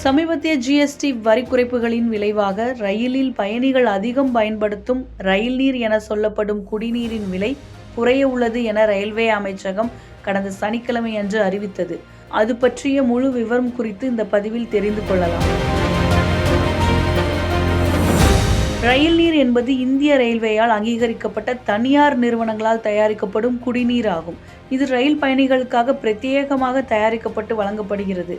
சமீபத்திய ஜிஎஸ்டி வரி குறைப்புகளின் விளைவாக ரயிலில் பயணிகள் அதிகம் பயன்படுத்தும் ரயில் நீர் என சொல்லப்படும் குடிநீரின் விலை குறைய உள்ளது என ரயில்வே அமைச்சகம் கடந்த சனிக்கிழமை அன்று அறிவித்தது. அது பற்றிய முழு விவரம் குறித்து இந்த பதிவில் தெரிந்து கொள்ளலாம். ரயில் நீர் என்பது இந்திய ரயில்வேயால் அங்கீகரிக்கப்பட்ட தனியார் நிறுவனங்களால் தயாரிக்கப்படும் குடிநீர் ஆகும். இது ரயில் பயணிகளுக்காக பிரத்யேகமாக தயாரிக்கப்பட்டு வழங்கப்படுகிறது.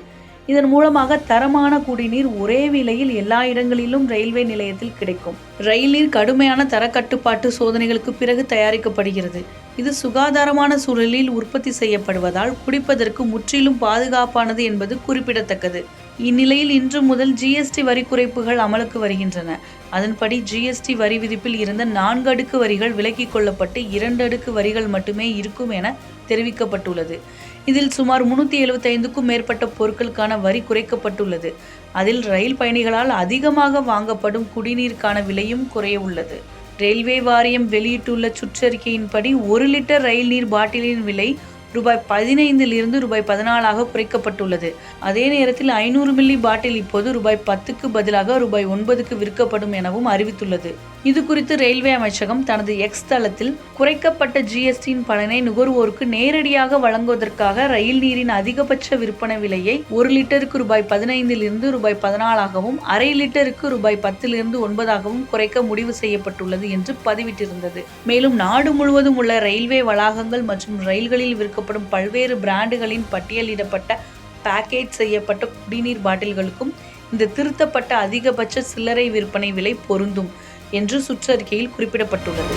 இதன் மூலமாக தரமான குடிநீர் ஒரே விலையில் எல்லா இடங்களிலும் ரயில்வே நிலையத்தில் கிடைக்கும். ரயில் நீர் கடுமையான தரக்கட்டுப்பாட்டு சோதனைகளுக்கு பிறகு தயாரிக்கப்படுகிறது. இது சுகாதாரமான சூழலில் உற்பத்தி செய்யப்படுவதால் குடிப்பதற்கு முற்றிலும் பாதுகாப்பானது என்பது குறிப்பிடத்தக்கது. இந்நிலையில் இன்று முதல் ஜிஎஸ்டி வரி குறைப்புகள் அமலுக்கு வருகின்றன. அதன்படி ஜிஎஸ்டி வரி விதிப்பில் இருந்த 4 அடுக்கு வரிகள் விலக்கிக் கொள்ளப்பட்டு 2 அடுக்கு வரிகள் மட்டுமே இருக்கும் என தெரிவிக்கப்பட்டுள்ளது. இதில் சுமார் 375க்கும் மேற்பட்ட பொருட்களுக்கான வரி குறைக்கப்பட்டுள்ளது. அதில் ரயில் பயணிகளால் அதிகமாக வாங்கப்படும் குடிநீருக்கான விலையும் குறைய உள்ளது. ரயில்வே வாரியம் வெளியிட்டுள்ள சுற்றறிக்கையின்படி 1 லிட்டர் ரயில் நீர் பாட்டிலின் விலை ரூபாய் 15 ரூபாய் 14 குறைக்கப்பட்டுள்ளது. அதே நேரத்தில் 500 மில்லி பாட்டில் இப்போது ரூபாய் 10க்கு பதிலாக ரூபாய் 9க்கு விற்கப்படும் எனவும் அறிவித்துள்ளது. இது குறித்து ரயில்வே அமைச்சகம் தனது எக்ஸ் தளத்தில் குறைக்கப்பட்ட ஜிஎஸ்டியின் பலனை நுகர்வோருக்கு நேரடியாக வழங்குவதற்காக ரயில் நீரின் அதிகபட்ச விற்பனை விலையை 1 லிட்டருக்கு ரூபாய் 15 ரூபாய் 14 அரை லிட்டருக்கு ரூபாய் 10 9 குறைக்க முடிவு செய்யப்பட்டுள்ளது என்று பதிவிட்டிருந்தது. மேலும் நாடு முழுவதும் உள்ள ரயில்வே வளாகங்கள் மற்றும் ரயில்களில் விற்கப்படும் பல்வேறு பிராண்டுகளின் பட்டியலிடப்பட்ட பேக்கேஜ் செய்யப்பட்ட குடிநீர் பாட்டில்களுக்கும் இந்த திருத்தப்பட்ட அதிகபட்ச சில்லறை விற்பனை விலை பொருந்தும் என்று சுற்றறிக்கையில் குறிப்பிடப்பட்டுள்ளது.